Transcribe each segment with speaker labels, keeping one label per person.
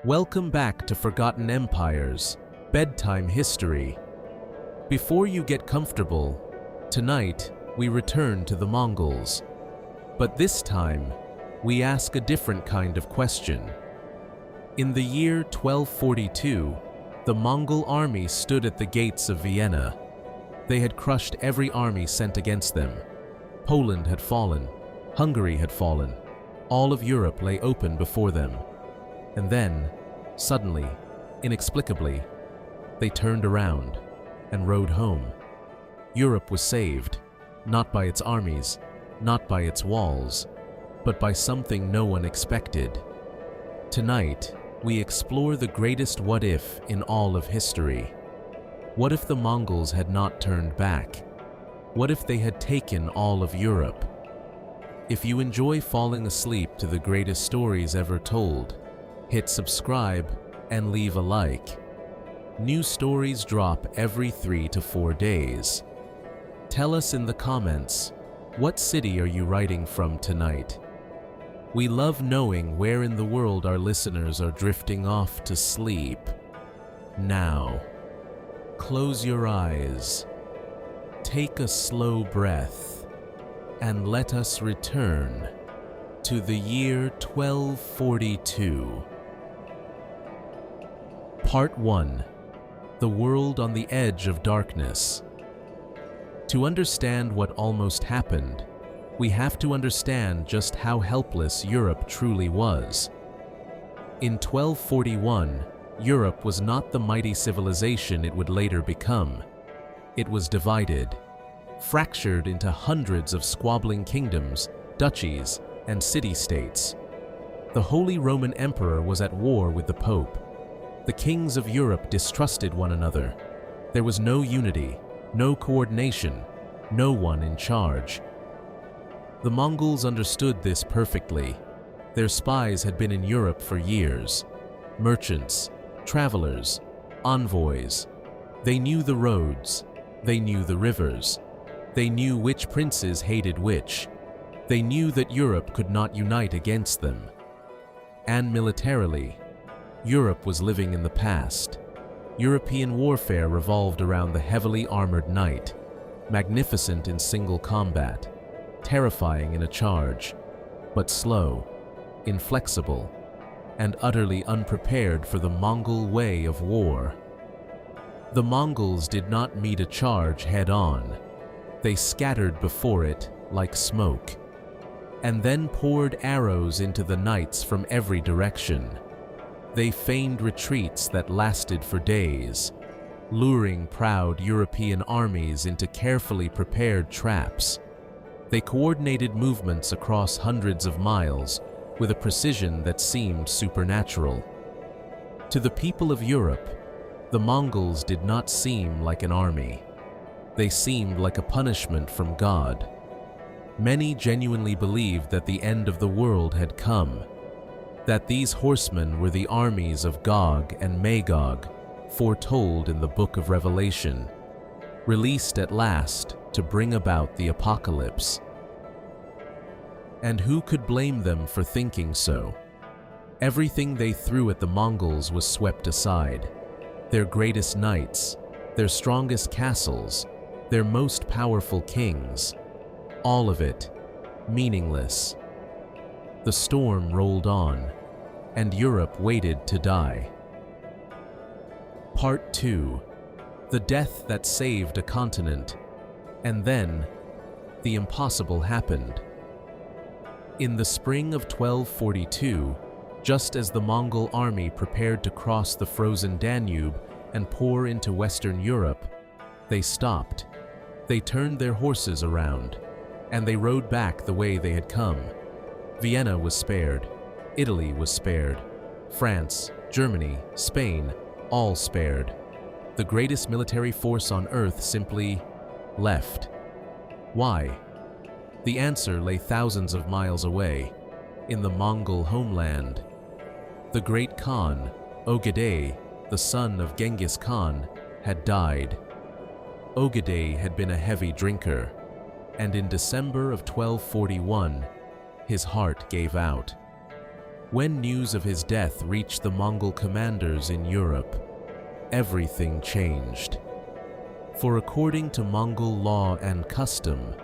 Speaker 1: Welcome back to Forgotten Empires, Bedtime History. Before you get comfortable, tonight we return to the Mongols. But this time, we ask a different kind of question. In the year 1242, the Mongol army stood at the gates of Vienna. They had crushed every army sent against them. Poland had fallen, Hungary had fallen, all of Europe lay open before them. And then, suddenly, inexplicably, they turned around and rode home. Europe was saved, not by its armies, not by its walls, but by something no one expected. Tonight, we explore the greatest what-if in all of history. What if the Mongols had not turned back? What if they had taken all of Europe? If you enjoy falling asleep to the greatest stories ever told, hit subscribe and leave a like. New stories drop every 3 to 4 days. Tell us in the comments, what city are you writing from tonight? We love knowing where in the world our listeners are drifting off to sleep. Now, close your eyes, take a slow breath, and let us return to the year 1242. Part 1. The World on the Edge of Darkness. To understand what almost happened, we have to understand just how helpless Europe truly was. In 1241, Europe was not the mighty civilization it would later become. It was divided, fractured into hundreds of squabbling kingdoms, duchies, and city-states. The Holy Roman Emperor was at war with the Pope. The kings of Europe distrusted one another. There was no unity, no coordination, no one in charge. The Mongols understood this perfectly. Their spies had been in Europe for years. Merchants, travelers, envoys. They knew the roads. They knew the rivers. They knew which princes hated which. They knew that Europe could not unite against them. And militarily, Europe was living in the past. European warfare revolved around the heavily armored knight, magnificent in single combat, terrifying in a charge, but slow, inflexible, and utterly unprepared for the Mongol way of war. The Mongols did not meet a charge head-on. They scattered before it like smoke, and then poured arrows into the knights from every direction. They feigned retreats that lasted for days, luring proud European armies into carefully prepared traps. They coordinated movements across hundreds of miles with a precision that seemed supernatural. To the people of Europe, the Mongols did not seem like an army. They seemed like a punishment from God. Many genuinely believed that the end of the world had come, that these horsemen were the armies of Gog and Magog, foretold in the Book of Revelation, released at last to bring about the apocalypse. And who could blame them for thinking so? Everything they threw at the Mongols was swept aside. Their greatest knights, their strongest castles, their most powerful kings, all of it meaningless. The storm rolled on, and Europe waited to die. Part 2. The death that saved a continent. And then, the impossible happened. In the spring of 1242, just as the Mongol army prepared to cross the frozen Danube and pour into Western Europe, they stopped. They turned their horses around, and they rode back the way they had come. Vienna was spared, Italy was spared, France, Germany, Spain, all spared. The greatest military force on earth simply left. Why? The answer lay thousands of miles away, in the Mongol homeland. The great Khan, Ogedei, the son of Genghis Khan, had died. Ogedei had been a heavy drinker, and in December of 1241, his heart gave out. When news of his death reached the Mongol commanders in Europe, everything changed. For according to Mongol law and custom,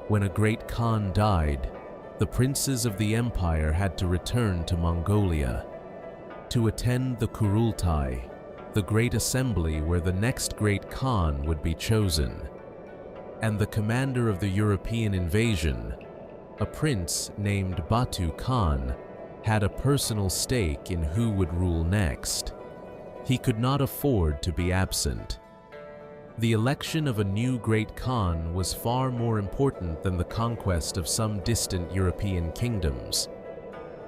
Speaker 1: when a great Khan died, the princes of the empire had to return to Mongolia to attend the Kurultai, the great assembly where the next great Khan would be chosen. And the commander of the European invasion, a prince named Batu Khan, had a personal stake in who would rule next. He could not afford to be absent. The election of a new great Khan was far more important than the conquest of some distant European kingdoms.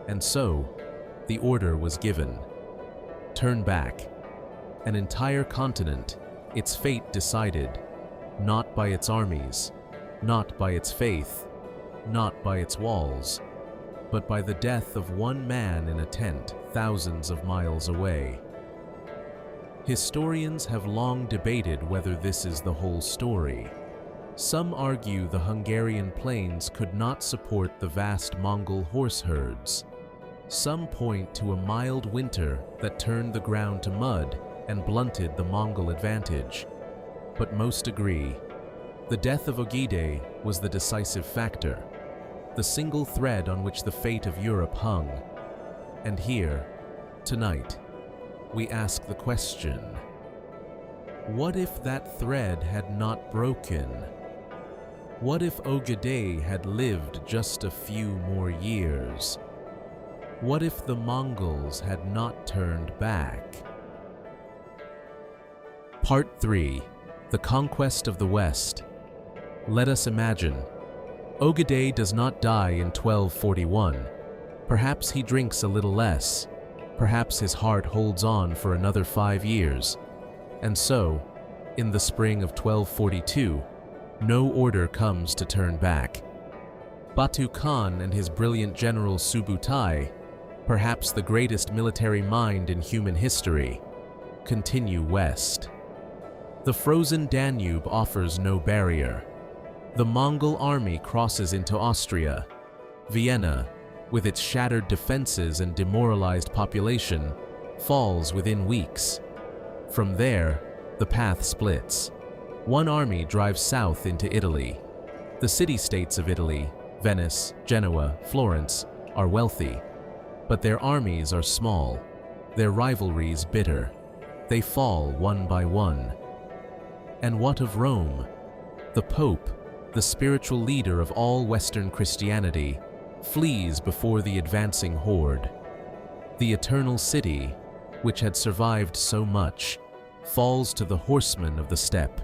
Speaker 1: And so, the order was given. Turn back. An entire continent, its fate decided, not by its armies, not by its faith, not by its walls, but by the death of one man in a tent thousands of miles away. Historians have long debated whether this is the whole story. Some argue the Hungarian plains could not support the vast Mongol horse herds. Some point to a mild winter that turned the ground to mud and blunted the Mongol advantage. But most agree, the death of Ogedei was the decisive factor, the single thread on which the fate of Europe hung. And here, tonight, we ask the question, what if that thread had not broken? What if Ogedei had lived just a few more years? What if the Mongols had not turned back? Part 3. The Conquest of the West. Let us imagine. Ogedei does not die in 1241. Perhaps he drinks a little less. Perhaps his heart holds on for another 5 years. And so, in the spring of 1242, no order comes to turn back. Batu Khan and his brilliant general Subutai, perhaps the greatest military mind in human history, continue west. The frozen Danube offers no barrier. The Mongol army crosses into Austria. Vienna, with its shattered defenses and demoralized population, falls within weeks. From there, the path splits. One army drives south into Italy. The city-states of Italy, Venice, Genoa, Florence, are wealthy, but their armies are small, their rivalries bitter. They fall one by one. And what of Rome? The Pope, the spiritual leader of all Western Christianity, flees before the advancing horde. The eternal city, which had survived so much, falls to the horsemen of the steppe.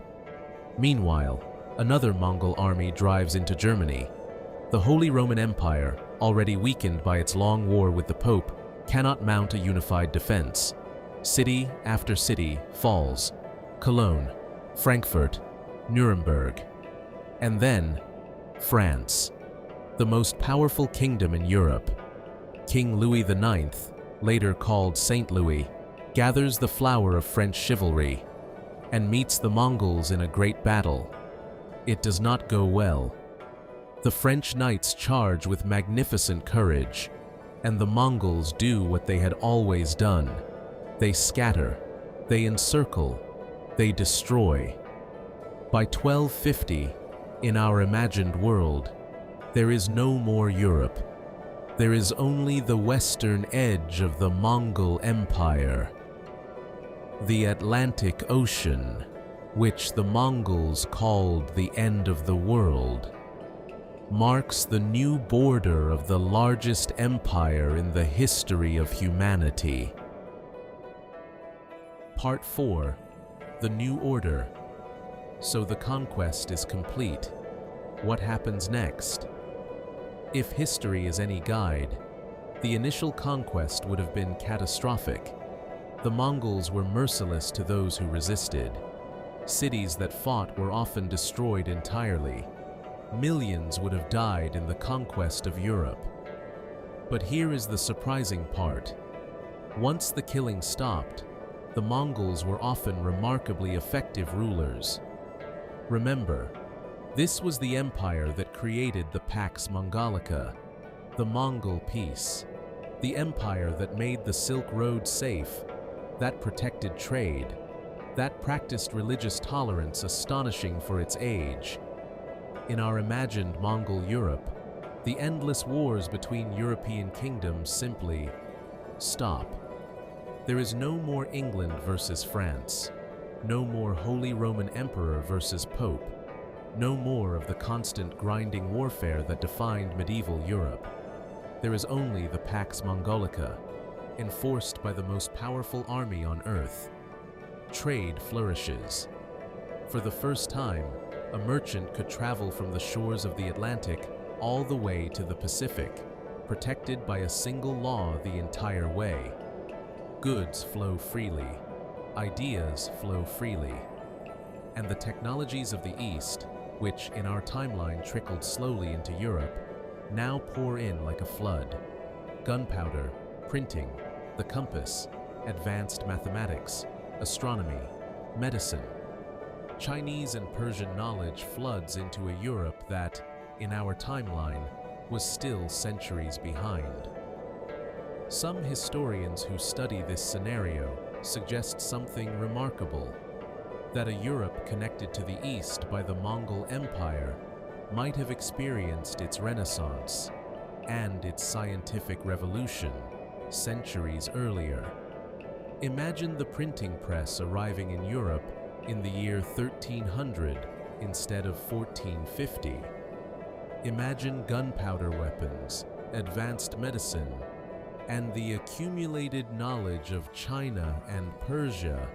Speaker 1: Meanwhile, another Mongol army drives into Germany. The Holy Roman Empire, already weakened by its long war with the Pope, cannot mount a unified defense. City after city falls. Cologne, Frankfurt, Nuremberg. And then, France, the most powerful kingdom in Europe. King Louis IX, later called Saint Louis, gathers the flower of French chivalry and meets the Mongols in a great battle. It does not go well. The French knights charge with magnificent courage, and the Mongols do what they had always done. They scatter, they encircle, they destroy. By 1250, in our imagined world, there is no more Europe. There is only the western edge of the Mongol Empire. The Atlantic Ocean, which the Mongols called the end of the world, marks the new border of the largest empire in the history of humanity. Part 4. The New Order. So the conquest is complete. What happens next? If history is any guide, the initial conquest would have been catastrophic. The Mongols were merciless to those who resisted. Cities that fought were often destroyed entirely. Millions would have died in the conquest of Europe. But here is the surprising part. Once the killing stopped, the Mongols were often remarkably effective rulers. Remember, this was the empire that created the Pax Mongolica, the Mongol peace. The empire that made the Silk Road safe, that protected trade, that practiced religious tolerance astonishing for its age. In our imagined Mongol Europe, the endless wars between European kingdoms simply stop. There is no more England versus France, no more Holy Roman Emperor versus Pope, no more of the constant grinding warfare that defined medieval Europe. There is only the Pax Mongolica, enforced by the most powerful army on earth. Trade flourishes. For the first time, a merchant could travel from the shores of the Atlantic all the way to the Pacific, protected by a single law the entire way. Goods flow freely, ideas flow freely, and the technologies of the East, which in our timeline trickled slowly into Europe, now pour in like a flood. Gunpowder, printing, the compass, advanced mathematics, astronomy, medicine. Chinese and Persian knowledge floods into a Europe that, in our timeline, was still centuries behind. Some historians who study this scenario suggest something remarkable, that a Europe connected to the East by the Mongol Empire might have experienced its Renaissance and its scientific revolution centuries earlier. Imagine the printing press arriving in Europe in the year 1300 instead of 1450. Imagine gunpowder weapons, advanced medicine, and the accumulated knowledge of China and Persia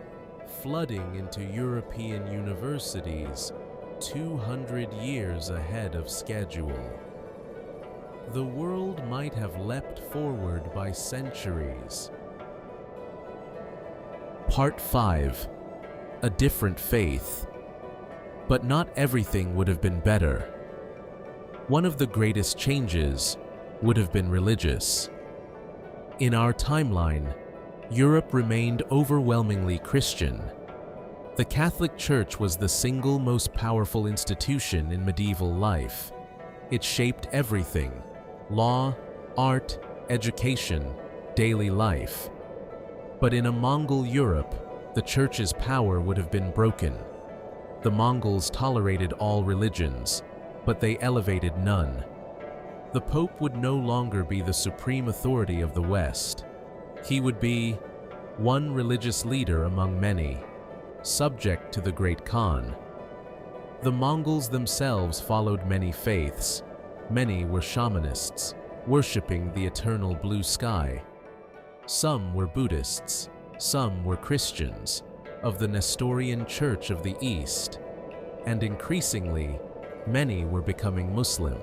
Speaker 1: flooding into European universities 200 years ahead of schedule. The world might have leapt forward by centuries. Part 5. A different faith. But not everything would have been better. One of the greatest changes would have been religious. In our timeline, Europe remained overwhelmingly Christian. The Catholic Church was the single most powerful institution in medieval life. It shaped everything: law, art, education, daily life. But in a Mongol Europe, the Church's power would have been broken. The Mongols tolerated all religions, but they elevated none. The Pope would no longer be the supreme authority of the West. He would be one religious leader among many, subject to the Great Khan. The Mongols themselves followed many faiths. Many were shamanists, worshipping the eternal blue sky. Some were Buddhists, some were Christians, of the Nestorian Church of the East, and increasingly, many were becoming Muslim.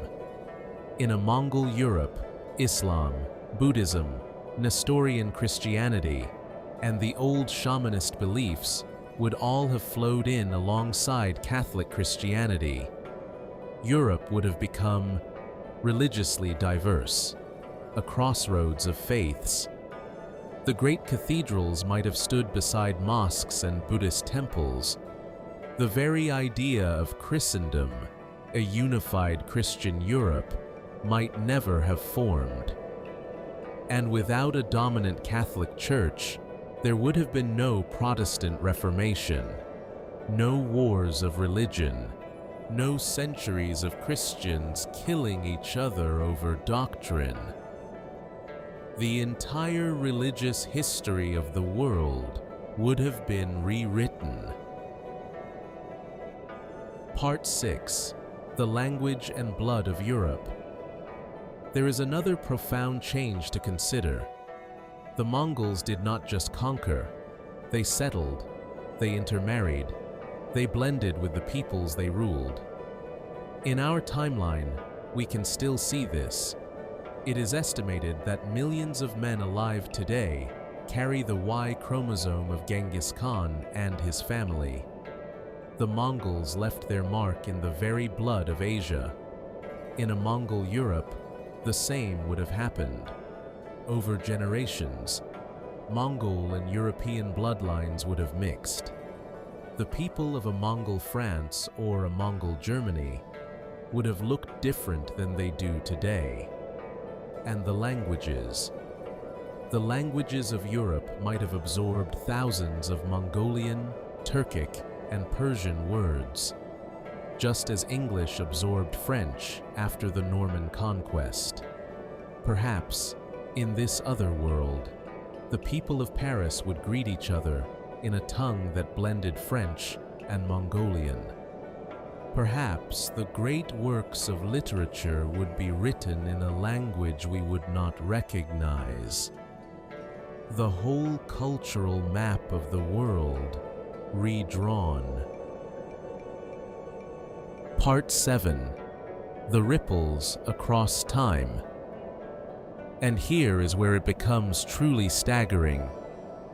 Speaker 1: In a Mongol Europe, Islam, Buddhism, Nestorian Christianity, and the old shamanist beliefs would all have flowed in alongside Catholic Christianity. Europe would have become religiously diverse, a crossroads of faiths. The great cathedrals might have stood beside mosques and Buddhist temples. The very idea of Christendom, a unified Christian Europe, might never have formed. And without a dominant Catholic Church, there would have been no Protestant Reformation, no wars of religion, no centuries of Christians killing each other over doctrine. The entire religious history of the world would have been rewritten. Part 6. The language and blood of Europe. There is another profound change to consider. The Mongols did not just conquer, they settled, they intermarried, they blended with the peoples they ruled. In our timeline, we can still see this. It is estimated that millions of men alive today carry the Y chromosome of Genghis Khan and his family. The Mongols left their mark in the very blood of Asia. In a Mongol Europe, the same would have happened. Over generations, Mongol and European bloodlines would have mixed. The people of a Mongol France or a Mongol Germany would have looked different than they do today. And the languages, The languages of Europe might have absorbed thousands of Mongolian, Turkic, and Persian words, just as English absorbed French after the Norman conquest. Perhaps, in this other world, the people of Paris would greet each other in a tongue that blended French and Mongolian. Perhaps the great works of literature would be written in a language we would not recognize. The whole cultural map of the world redrawn. Part 7. The Ripples Across Time. And here is where it becomes truly staggering,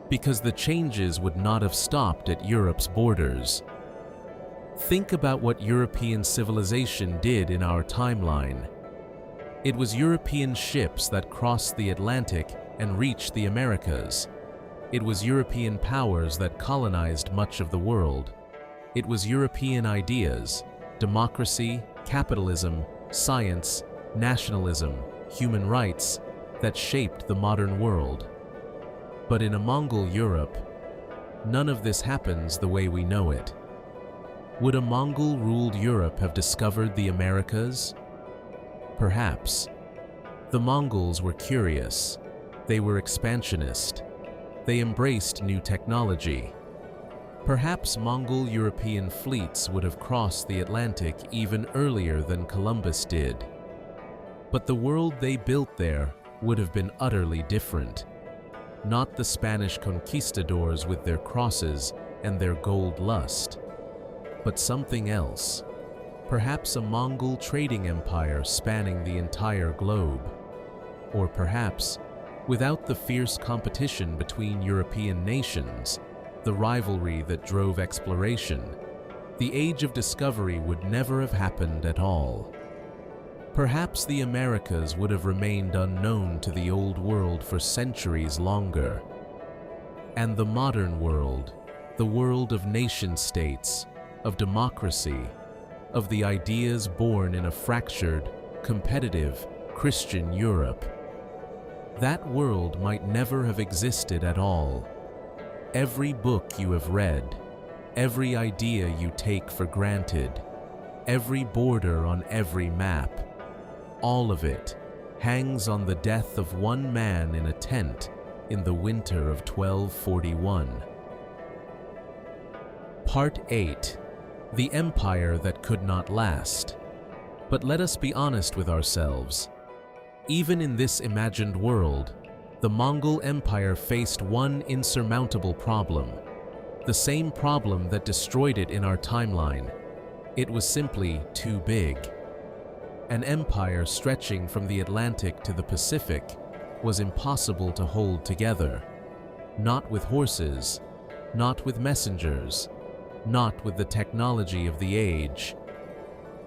Speaker 1: because the changes would not have stopped at Europe's borders. Think about what European civilization did in our timeline. It was European ships that crossed the Atlantic and reached the Americas. It was European powers that colonized much of the world. It was European ideas, democracy, capitalism, science, nationalism, human rights, that shaped the modern world. But in a Mongol Europe, none of this happens the way we know it. Would a Mongol-ruled Europe have discovered the Americas? Perhaps. The Mongols were curious. They were expansionist. They embraced new technology. Perhaps Mongol European fleets would have crossed the Atlantic even earlier than Columbus did. But the world they built there would have been utterly different. Not the Spanish conquistadors with their crosses and their gold lust, but something else. Perhaps a Mongol trading empire spanning the entire globe. Or perhaps, without the fierce competition between European nations, the rivalry that drove exploration, the age of discovery would never have happened at all. Perhaps the Americas would have remained unknown to the old world for centuries longer. And the modern world, the world of nation-states, of democracy, of the ideas born in a fractured, competitive, Christian Europe, that world might never have existed at all. Every book you have read, every idea you take for granted, every border on every map, all of it hangs on the death of one man in a tent in the winter of 1241. Part 8. The Empire That Could Not Last. But let us be honest with ourselves. Even in this imagined world, the Mongol Empire faced one insurmountable problem, the same problem that destroyed it in our timeline. It was simply too big. An empire stretching from the Atlantic to the Pacific was impossible to hold together. Not with horses, not with messengers, not with the technology of the age.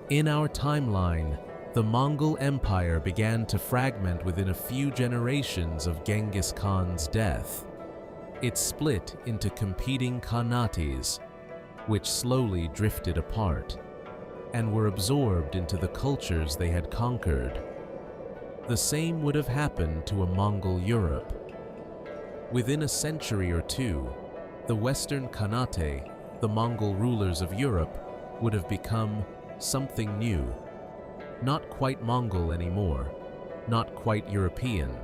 Speaker 1: In our timeline, the Mongol Empire began to fragment within a few generations of Genghis Khan's death. It split into competing khanates, which slowly drifted apart, and were absorbed into the cultures they had conquered. The same would have happened to a Mongol Europe. Within a century or two, the Western Khanate, the Mongol rulers of Europe, would have become something new. Not quite Mongol anymore, not quite European,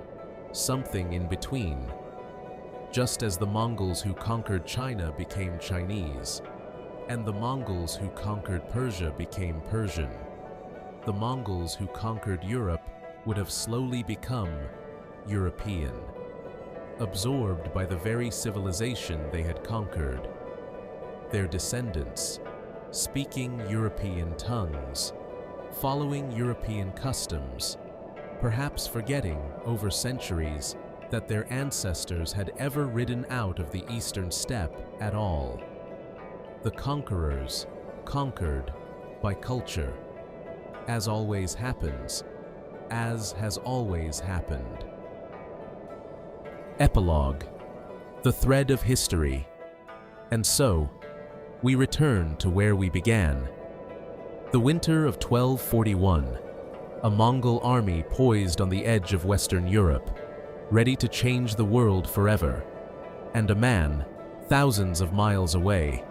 Speaker 1: something in between. Just as the Mongols who conquered China became Chinese, and the Mongols who conquered Persia became Persian, the Mongols who conquered Europe would have slowly become European, absorbed by the very civilization they had conquered. Their descendants, speaking European tongues, following European customs, perhaps forgetting over centuries that their ancestors had ever ridden out of the eastern steppe at all. The conquerors conquered by culture, as always happens, as has always happened. Epilogue. The thread of history. And so, we return to where we began. The winter of 1241, a Mongol army poised on the edge of Western Europe, ready to change the world forever, and a man, thousands of miles away,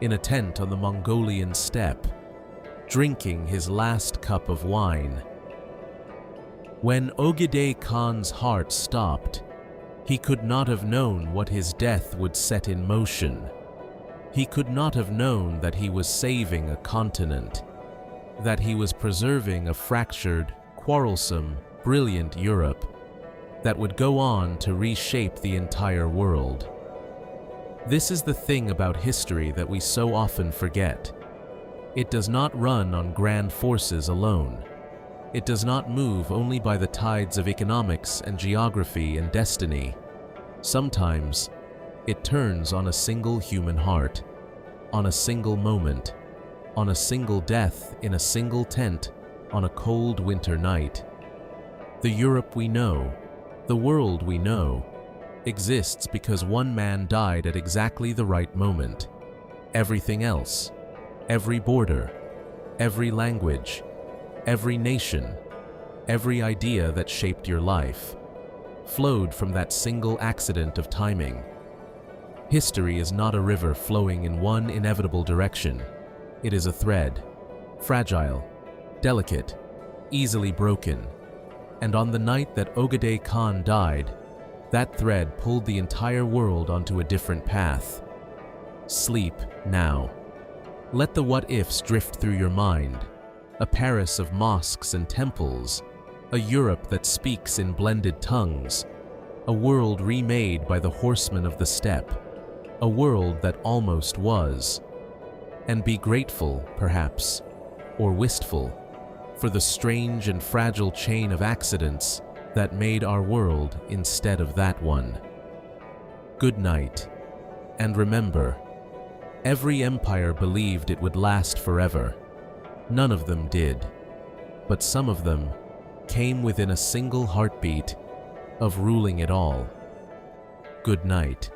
Speaker 1: in a tent on the Mongolian steppe, drinking his last cup of wine. When Ogedei Khan's heart stopped, he could not have known what his death would set in motion. He could not have known that he was saving a continent, that he was preserving a fractured, quarrelsome, brilliant Europe that would go on to reshape the entire world. This is the thing about history that we so often forget. It does not run on grand forces alone. It does not move only by the tides of economics and geography and destiny. Sometimes, it turns on a single human heart, on a single moment, on a single death in a single tent on a cold winter night. The Europe we know, the world we know, exists because one man died at exactly the right moment. Everything else, every border, every language, every nation, every idea that shaped your life, flowed from that single accident of timing. History is not a river flowing in one inevitable direction. It is a thread, fragile, delicate, easily broken. And on the night that Ogedei Khan died, that thread pulled the entire world onto a different path. Sleep now. Let the what-ifs drift through your mind. A Paris of mosques and temples, a Europe that speaks in blended tongues, a world remade by the horsemen of the steppe, a world that almost was. And be grateful, perhaps, or wistful, for the strange and fragile chain of accidents that made our world instead of that one. Good night, and remember, every empire believed it would last forever. None of them did, but some of them came within a single heartbeat of ruling it all. Good night.